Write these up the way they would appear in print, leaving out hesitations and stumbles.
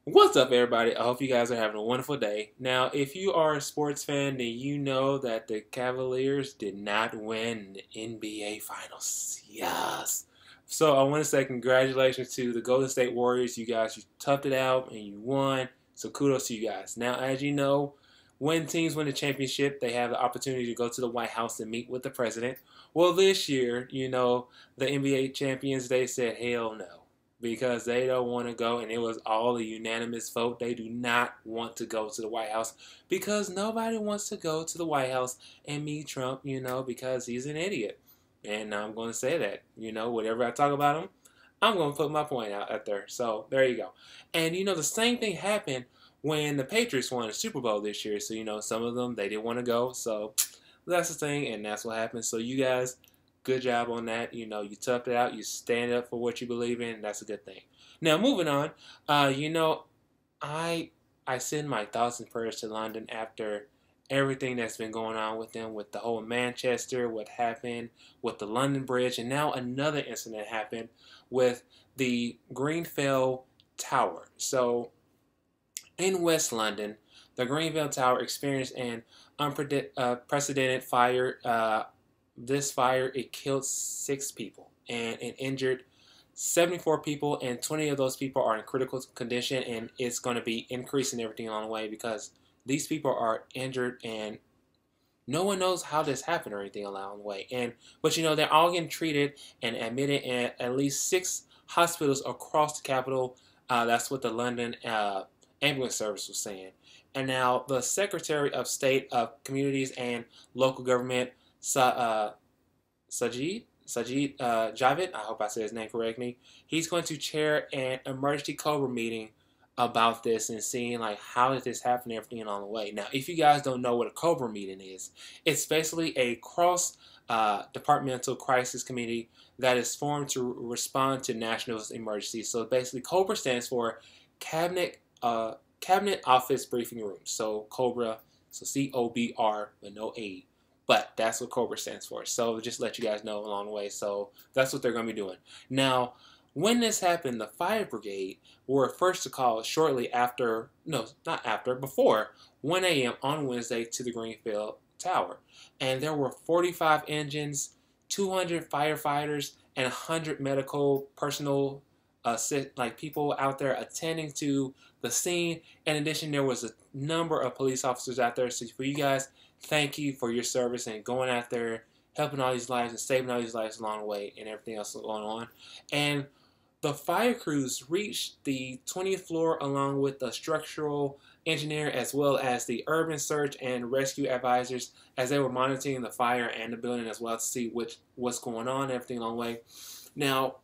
What's up, everybody? I hope you guys are having a wonderful day. Now, if you are a sports fan, then you know that the Cavaliers did not win the NBA Finals. Yes. So I want to say congratulations to the Golden State Warriors. You guys, you toughed it out and you won. So kudos to you guys. Now, as you know, when teams win the championship, they have the opportunity to go to the White House and meet with the president. Well, this year, the NBA champions, they said, hell no, because they don't want to go, and it was all a unanimous vote. They do not want to go to the White House because nobody wants to go to the White House and meet Trump, because he's an idiot. And I'm going to say that, whatever I talk about him, I'm going to put my point out there. So there you go. And, the same thing happened when the Patriots won the Super Bowl this year. So, some of them, they didn't want to go. So that's the thing, and that's what happened. So you guys, good job on that. You toughed it out. You stand up for what you believe in. That's a good thing. Now, moving on. I I send my thoughts and prayers to London after everything that's been going on with them, with the whole Manchester, what happened with the London Bridge, and now another incident happened with the Grenfell Tower. So, in West London, the Grenfell Tower experienced an unprecedented fire. This fire, it killed 6 people and it injured 74 people, and 20 of those people are in critical condition, and it's going to be increasing everything along the way because these people are injured and no one knows how this happened or anything along the way. But they're all getting treated and admitted in at least 6 hospitals across the capital. That's what the London ambulance service was saying. And now the Secretary of State of Communities and Local Government, Sajid Javid, I hope I said his name correctly. He's going to chair an emergency COBRA meeting about this and seeing like how did this happen and everything along the way. Now, if you guys don't know what a COBRA meeting is, it's basically a cross departmental crisis committee that is formed to respond to national emergencies. So basically, COBRA stands for Cabinet Office Briefing Room. So COBRA, so COBR, but no A. But that's what COBRA stands for. So just let you guys know along the way. So that's what they're going to be doing. Now, when this happened, the fire brigade were first to call shortly after, no, not after, before 1 a.m. on Wednesday to the Grenfell Tower. And there were 45 engines, 200 firefighters, and 100 medical personnel, like people out there attending to the scene. In addition, there was a number of police officers out there. So for you guys, thank you for your service and going out there, helping all these lives and saving all these lives along the way and everything else going on. And the fire crews reached the 20th floor along with the structural engineer as well as the urban search and rescue advisors as they were monitoring the fire and the building as well to see what's going on and everything along the way. Now,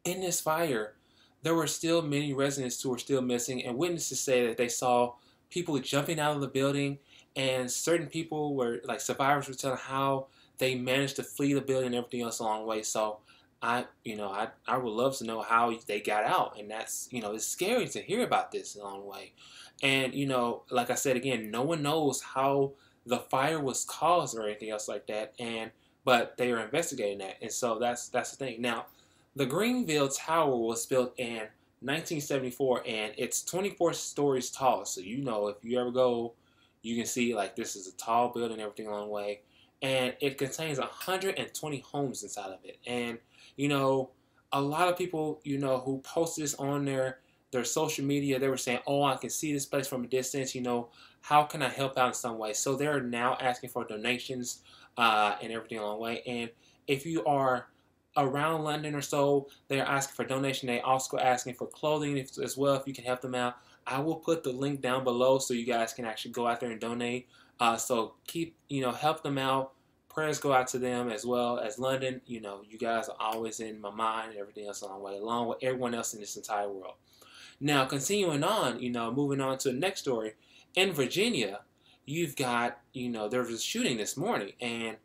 in this fire, there were still many residents who were still missing, and witnesses say that they saw people jumping out of the building, and certain people were like survivors were telling how they managed to flee the building and everything else along the way. So I would love to know how they got out, and that's it's scary to hear about this along the way. And like I said again, no one knows how the fire was caused or anything else like that, but they are investigating that, and so that's the thing. Now, the Grenfell Tower was built in 1974, and it's 24 stories tall. So if you ever go, you can see like this is a tall building and everything along the way. And it contains 120 homes inside of it. And a lot of people who posted this on their social media, they were saying, oh, I can see this place from a distance. How can I help out in some way? So they're now asking for donations and everything along the way. And if you are around London or so, they're asking for donation. They also asking for clothing as well if you can help them out. I will put the link down below so you guys can actually go out there and donate. So keep help them out. Prayers go out to them as well as London. You guys are always in my mind and everything else along the way, along with everyone else in this entire world. Now, continuing on, moving on to the next story. In Virginia, you've got, there was a shooting this morning, and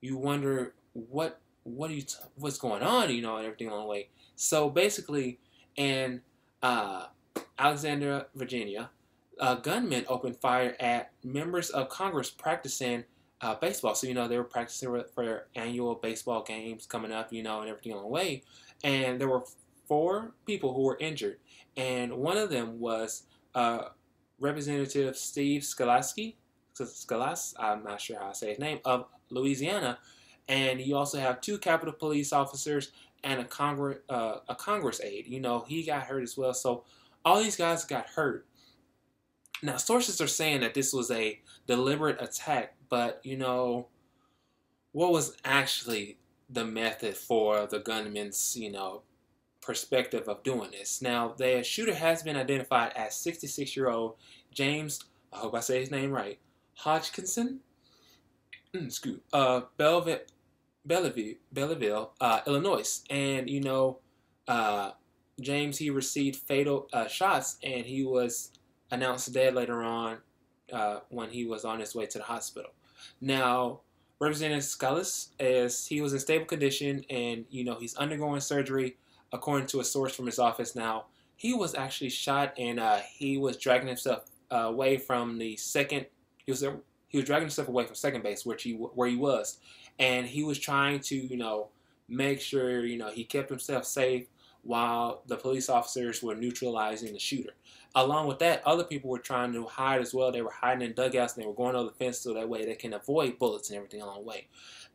you wonder what's going on, and everything along the way. So basically, in Alexandria, Virginia, gunmen opened fire at members of Congress practicing baseball. So they were practicing for their annual baseball games coming up, and everything along the way. And there were 4 people who were injured, and one of them was Representative Steve Scalise. Scalise, I'm not sure how to say his name, of Louisiana, and you also have 2 Capitol Police officers and a Congress aide. You know, he got hurt as well. So all these guys got hurt. Now, sources are saying that this was a deliberate attack, but you know, what was actually the method for the gunman's, you know, perspective of doing this? Now, the shooter has been identified as 66-year-old James, I hope I say his name right, Hodgkinson, Belleville, Illinois. And, you know, James, he received fatal shots, and he was announced dead later on when he was on his way to the hospital. Now, Representative Scalise, he was in stable condition, and, you know, he's undergoing surgery, according to a source from his office. Now, he was actually shot, and he was dragging himself away from the second. He was dragging himself away from second base, where he was, and he was trying to, you know, make sure, you know, he kept himself safe while the police officers were neutralizing the shooter. Along with that, other people were trying to hide as well. They were hiding in dugouts, and they were going over the fence so that way they can avoid bullets and everything along the way.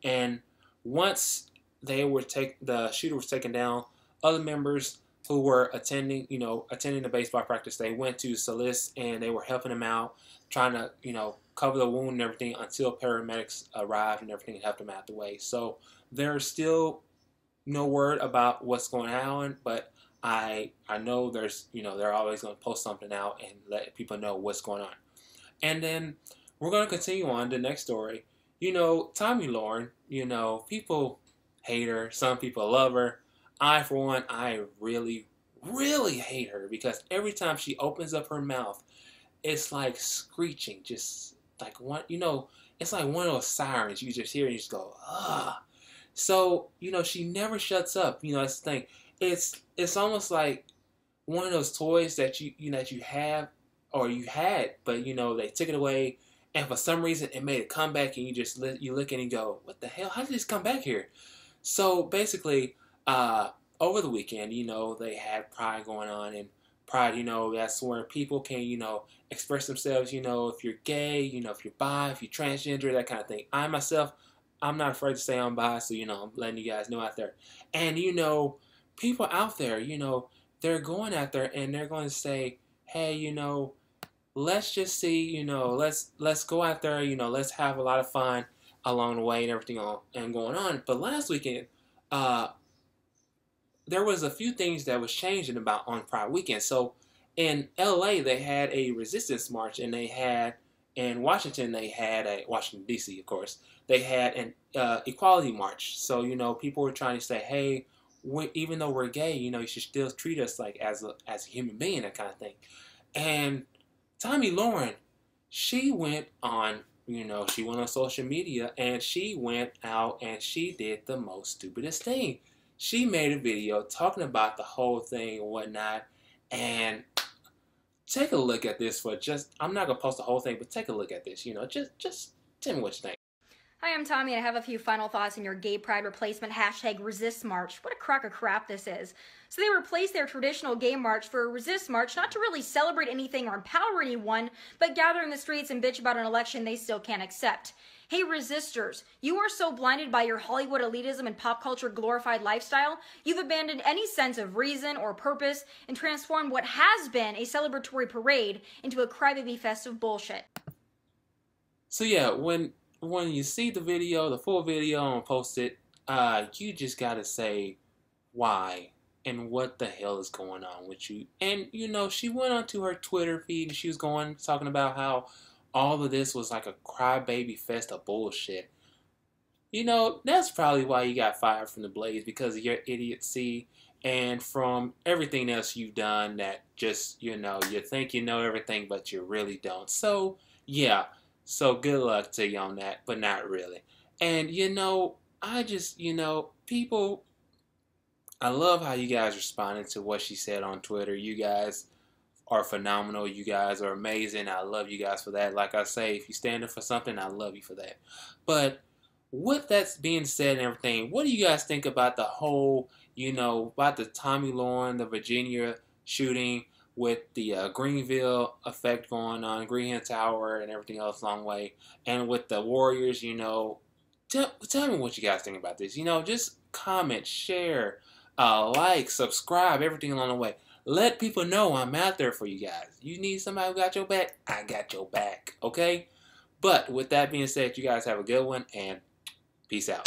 And once the shooter was taken down, other members who were attending the baseball practice, they went to Scalise and they were helping him out, trying to, you know, cover the wound and everything until paramedics arrived and everything and helped him out the way. So there's still no word about what's going on, but I know there's, you know, they're always going to post something out and let people know what's going on. And then we're going to continue on to the next story. You know, Tomi Lahren, you know, people hate her, some people love her. I, for one, I really, really hate her, because every time she opens up her mouth, it's like screeching, just like one, you know, it's like one of those sirens. You just hear and you just go, ah. So, you know, she never shuts up. You know, that's the thing. It's almost like one of those toys that you have, or you had, but, you know, they took it away, and for some reason it made a comeback, and you look at it and go, what the hell? How did this come back here? So basically, over the weekend, you know, they had Pride going on, and Pride, you know, that's where people can, you know, express themselves, you know, if you're gay, you know, if you're bi, if you're transgender, that kind of thing. I myself, I'm not afraid to say I'm bi, so, you know, I'm letting you guys know out there. And, you know, people out there, you know, they're going out there and they're going to say, hey, you know, let's just see, you know, let's go out there, you know, let's have a lot of fun along the way and everything going on. But last weekend, there was a few things that was changing about on Pride weekend. So in LA, they had a resistance march, and they had in Washington, Washington D.C. of course, they had an equality march. So, you know, people were trying to say, hey, even though we're gay, you know, you should still treat us like as a human being, that kind of thing. And Tomi Lahren, she went on, you know, she went on social media, and she went out and she did the most stupidest thing. She made a video talking about the whole thing and whatnot, and take a look at this I'm not going to post the whole thing, but take a look at this, you know, just tell me what you think. Hi, I'm Tommy, and I have a few final thoughts on your gay pride replacement #resist march. What a crock of crap this is. So they replaced their traditional gay march for a resist march, not to really celebrate anything or empower anyone, but gather in the streets and bitch about an election they still can't accept. Hey, resistors, you are so blinded by your Hollywood elitism and pop culture glorified lifestyle, you've abandoned any sense of reason or purpose and transformed what has been a celebratory parade into a crybaby fest of bullshit. So yeah, when you see the video, the full video, and post it, you just gotta say why and what the hell is going on with you. And, you know, she went onto her Twitter feed and she was talking about how all of this was like a crybaby fest of bullshit. You know, that's probably why you got fired from the Blaze, because of your idiocy and from everything else you've done that just, you know, you think you know everything, but you really don't. So, yeah. So good luck to you on that, but not really. And, you know, I just, you know, people, I love how you guys responded to what she said on Twitter. You guys are phenomenal. You guys are amazing. I love you guys for that. Like I say, if you stand up for something, I love you for that. But with that being said and everything, what do you guys think about the whole, you know, about the Tomi Lahren, the Virginia shooting? with the Greenville effect going on, Grenfell Tower and everything else along the way, and with the Warriors, you know, tell me what you guys think about this. You know, just comment, share, like, subscribe, everything along the way. Let people know I'm out there for you guys. You need somebody who got your back? I got your back, okay? But with that being said, you guys have a good one, and peace out.